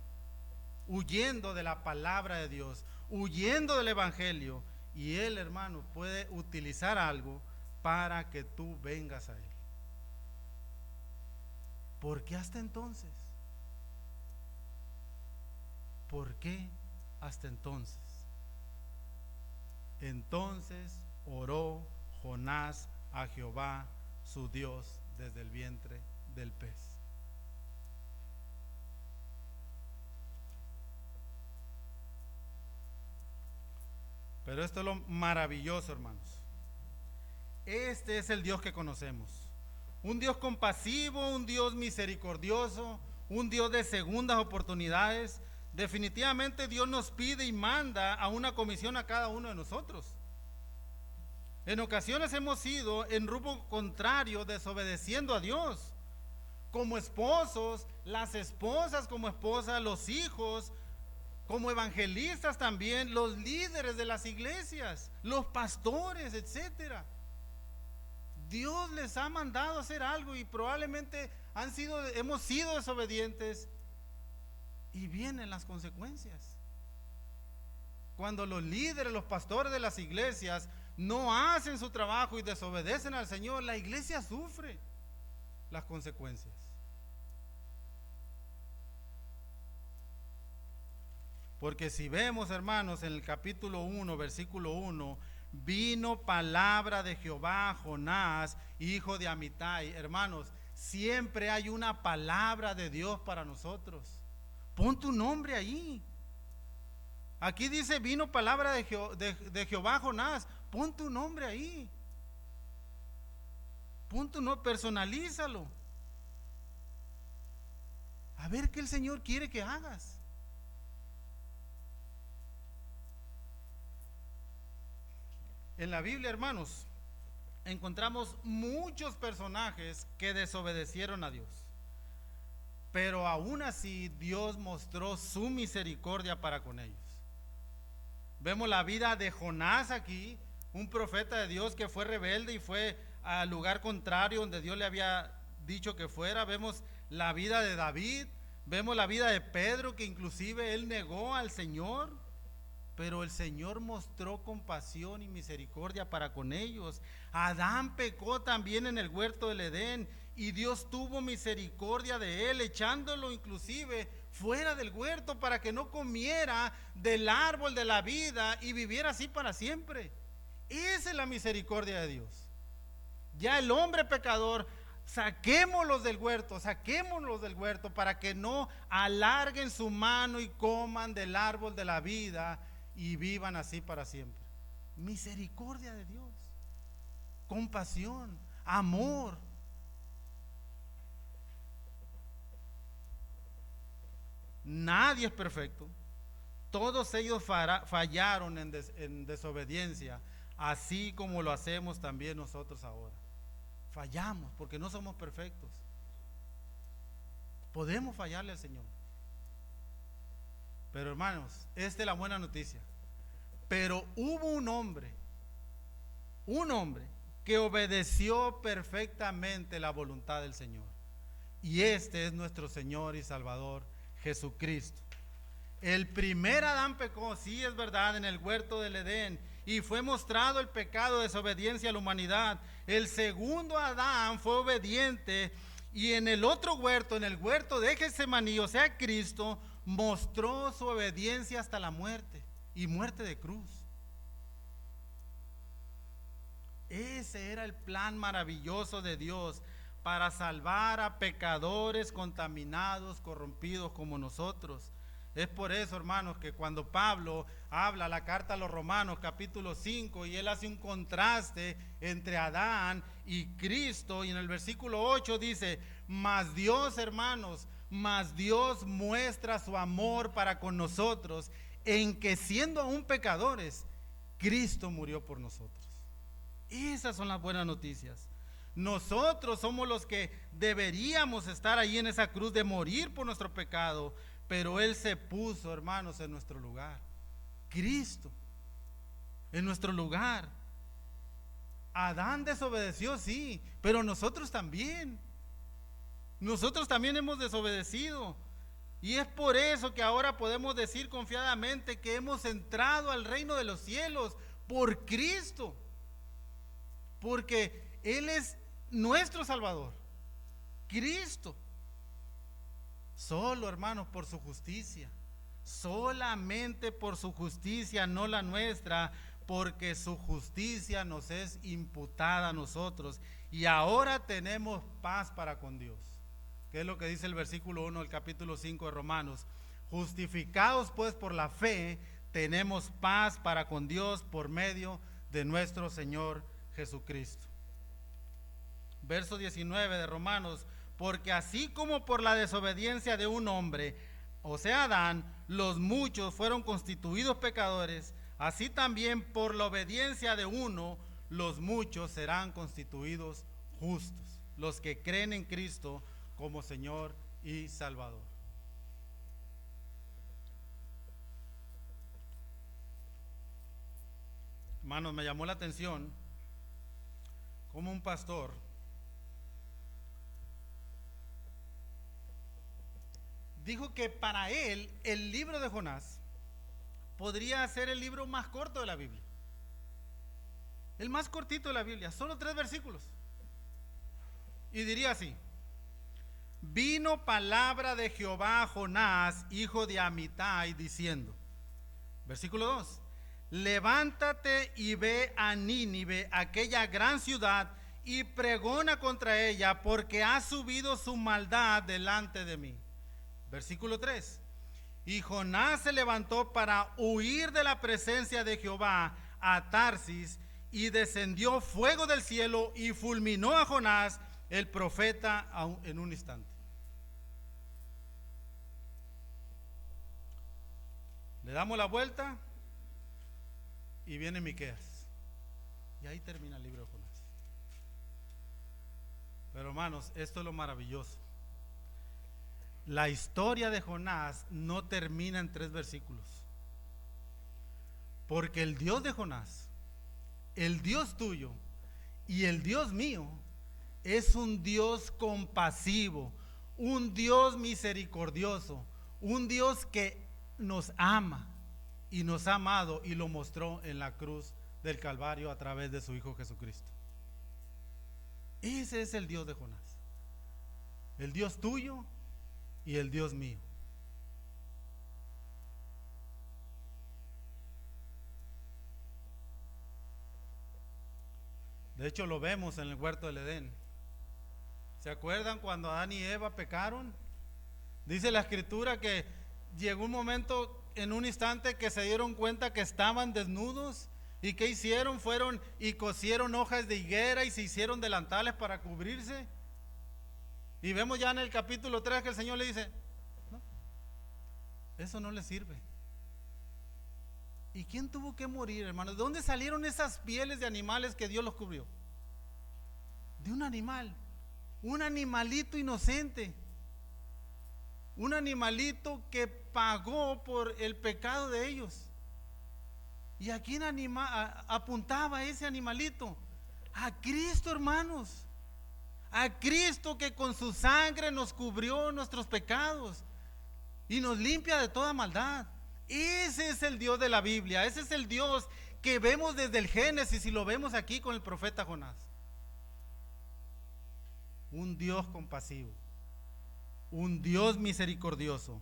huyendo de la palabra de Dios, huyendo del Evangelio. Y Él, hermano, puede utilizar algo para que tú vengas a Él. ¿Por qué hasta entonces? ¿Por qué hasta entonces? Entonces oró Jonás a Jehová su Dios desde el vientre del pez. Pero esto es lo maravilloso, hermanos. Este es el Dios que conocemos. Un Dios compasivo, un Dios misericordioso, un Dios de segundas oportunidades. Definitivamente Dios nos pide y manda a una comisión a cada uno de nosotros. En ocasiones hemos ido en rumbo contrario, desobedeciendo a Dios. Como esposos, las esposas como esposas, los hijos, como evangelistas también, los líderes de las iglesias, los pastores, etcétera. Dios les ha mandado a hacer algo y probablemente hemos sido desobedientes y vienen las consecuencias. Cuando los líderes, los pastores de las iglesias no hacen su trabajo y desobedecen al Señor, la iglesia sufre las consecuencias. Porque si vemos, hermanos, en el capítulo 1, versículo 1, vino palabra de Jehová a Jonás, hijo de Amitai. Hermanos, siempre hay una palabra de Dios para nosotros. Pon tu nombre ahí. Aquí dice, vino palabra de Jehová a Jonás. Pon tu nombre ahí. Pon tu nombre, personalízalo. A ver qué el Señor quiere que hagas. En la Biblia, hermanos, encontramos muchos personajes que desobedecieron a Dios. Pero aún así Dios mostró su misericordia para con ellos. Vemos la vida de Jonás aquí, un profeta de Dios que fue rebelde y fue al lugar contrario donde Dios le había dicho que fuera. Vemos la vida de David, vemos la vida de Pedro, que inclusive él negó al Señor, pero el Señor mostró compasión y misericordia para con ellos. Adán pecó también en el huerto del Edén y Dios tuvo misericordia de él, echándolo inclusive fuera del huerto para que no comiera del árbol de la vida y viviera así para siempre. Esa es la misericordia de Dios. Ya el hombre pecador, saquémoslos del huerto para que no alarguen su mano y coman del árbol de la vida y vivan así para siempre. Misericordia de Dios, compasión, amor. Nadie es perfecto. Todos ellos fallaron en desobediencia, así como lo hacemos también nosotros ahora. Fallamos porque no somos perfectos. Podemos fallarle al Señor. Pero hermanos, esta es la buena noticia. Pero hubo un hombre que obedeció perfectamente la voluntad del Señor. Y este es nuestro Señor y Salvador, Jesucristo. El primer Adán pecó, sí es verdad, en el huerto del Edén, y fue mostrado el pecado de desobediencia a la humanidad. El segundo Adán fue obediente, y en el otro huerto, en el huerto de Getsemaní, o sea, Cristo, mostró su obediencia hasta la muerte, y muerte de cruz. Ese era el plan maravilloso de Dios para salvar a pecadores contaminados, corrompidos como nosotros. Es por eso, hermanos, que cuando Pablo habla la carta a los Romanos, capítulo 5, y él hace un contraste entre Adán y Cristo, y en el versículo 8 dice: mas Dios, hermanos, mas Dios muestra su amor para con nosotros, en que siendo aún pecadores, Cristo murió por nosotros. Esas son las buenas noticias. Nosotros somos los que deberíamos estar ahí en esa cruz de morir por nuestro pecado, pero Él se puso, hermanos, en nuestro lugar. Cristo, en nuestro lugar. Adán desobedeció, sí, pero nosotros también. Nosotros también hemos desobedecido. Y es por eso que ahora podemos decir confiadamente que hemos entrado al reino de los cielos por Cristo. Porque Él es nuestro Salvador, Cristo. Solo, hermanos, por su justicia, solamente por su justicia, no la nuestra, porque su justicia nos es imputada a nosotros. Y ahora tenemos paz para con Dios. ¿Qué es lo que dice el versículo 1 del capítulo 5 de Romanos? Justificados pues por la fe, tenemos paz para con Dios por medio de nuestro Señor Jesucristo. Verso 19 de Romanos: porque así como por la desobediencia de un hombre, o sea Adán, los muchos fueron constituidos pecadores, así también por la obediencia de uno, los muchos serán constituidos justos, los que creen en Cristo como Señor y Salvador. Hermanos, me llamó la atención como un pastor dijo que para él el libro de Jonás podría ser el libro más corto de la Biblia, el más cortito de la Biblia, solo 3 versículos. Y diría así: vino palabra de Jehová a Jonás, hijo de Amitai, diciendo, versículo 2: levántate y ve a Nínive, aquella gran ciudad, y pregona contra ella, porque ha subido su maldad delante de mí. Versículo 3: y Jonás se levantó para huir de la presencia de Jehová a Tarsis, y descendió fuego del cielo y fulminó a Jonás, el profeta, en un instante. Le damos la vuelta y viene Miqueas, y ahí termina el libro de Jonás. Pero hermanos, esto es lo maravilloso. La historia de Jonás no termina en 3 versículos, porque el Dios de Jonás, el Dios tuyo y el Dios mío es un Dios compasivo, un Dios misericordioso, un Dios que nos ama y nos ha amado, y lo mostró en la cruz del Calvario a través de su Hijo Jesucristo. Ese es el Dios de Jonás, el Dios tuyo y el Dios mío. De hecho, lo vemos en el huerto del Edén. ¿Se acuerdan cuando Adán y Eva pecaron? Dice la escritura que llegó un momento, en un instante, que se dieron cuenta que estaban desnudos. ¿Y qué hicieron? Fueron y cosieron hojas de higuera y se hicieron delantales para cubrirse. Y vemos ya en el capítulo 3 que el Señor le dice: no, eso no le sirve. ¿Y quién tuvo que morir, hermanos? ¿De dónde salieron esas pieles de animales que Dios los cubrió? De un animal, un animalito inocente, un animalito que pagó por el pecado de ellos. ¿Y a quién apuntaba ese animalito? A Cristo, hermanos. A Cristo, que con su sangre nos cubrió nuestros pecados. y nos limpia de toda maldad. Ese es el Dios de la Biblia, ese es el Dios que vemos desde el Génesis y lo vemos aquí con el profeta Jonás. Un Dios compasivo, un Dios misericordioso,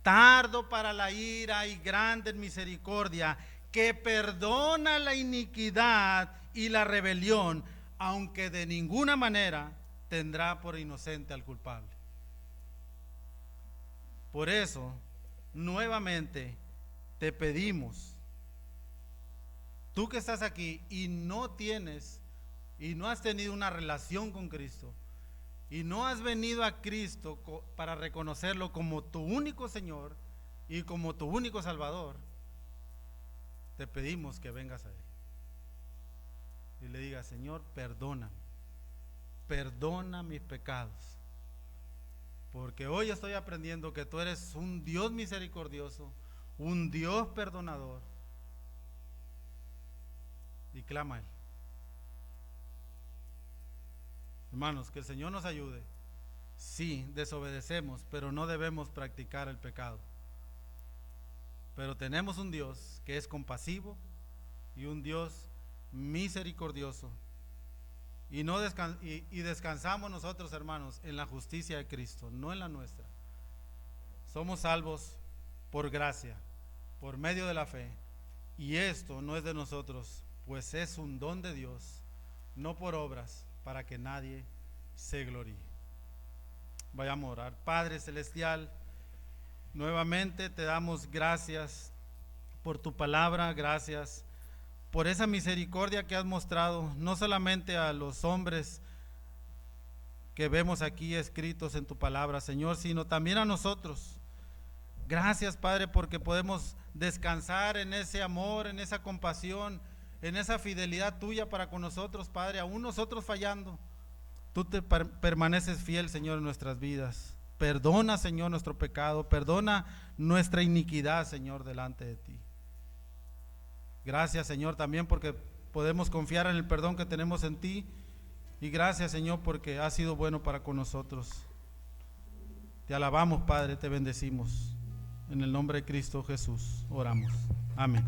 tardo para la ira y grande en misericordia, que perdona la iniquidad y la rebelión, aunque de ninguna manera tendrá por inocente al culpable. Por eso, nuevamente te pedimos, tú que estás aquí y no tienes y no has tenido una relación con Cristo y no has venido a Cristo para reconocerlo como tu único Señor y como tu único Salvador, te pedimos que vengas a Él y le digas: Señor, perdona mis pecados, porque hoy estoy aprendiendo que tú eres un Dios misericordioso, un Dios perdonador. Y clama a Él. Hermanos, que el Señor nos ayude. Sí, desobedecemos, pero no debemos practicar el pecado. Pero tenemos un Dios que es compasivo y un Dios misericordioso. Y descansamos nosotros, hermanos, en la justicia de Cristo, no en la nuestra. Somos salvos por gracia, por medio de la fe. Y esto no es de nosotros, pues es un don de Dios, no por obras, para que nadie se gloríe. Vayamos a orar. Padre celestial, nuevamente te damos gracias por tu palabra, gracias por esa misericordia que has mostrado, no solamente a los hombres que vemos aquí escritos en tu palabra, Señor, sino también a nosotros. Gracias, Padre, porque podemos descansar en ese amor, en esa compasión, en esa fidelidad tuya para con nosotros, Padre. Aún nosotros fallando, tú te permaneces fiel, Señor, en nuestras vidas. Perdona, Señor, nuestro pecado, perdona nuestra iniquidad, Señor, delante de ti. Gracias, Señor, también porque podemos confiar en el perdón que tenemos en ti. Y gracias, Señor, porque has sido bueno para con nosotros. Te alabamos, Padre, te bendecimos. En el nombre de Cristo Jesús oramos. Amén.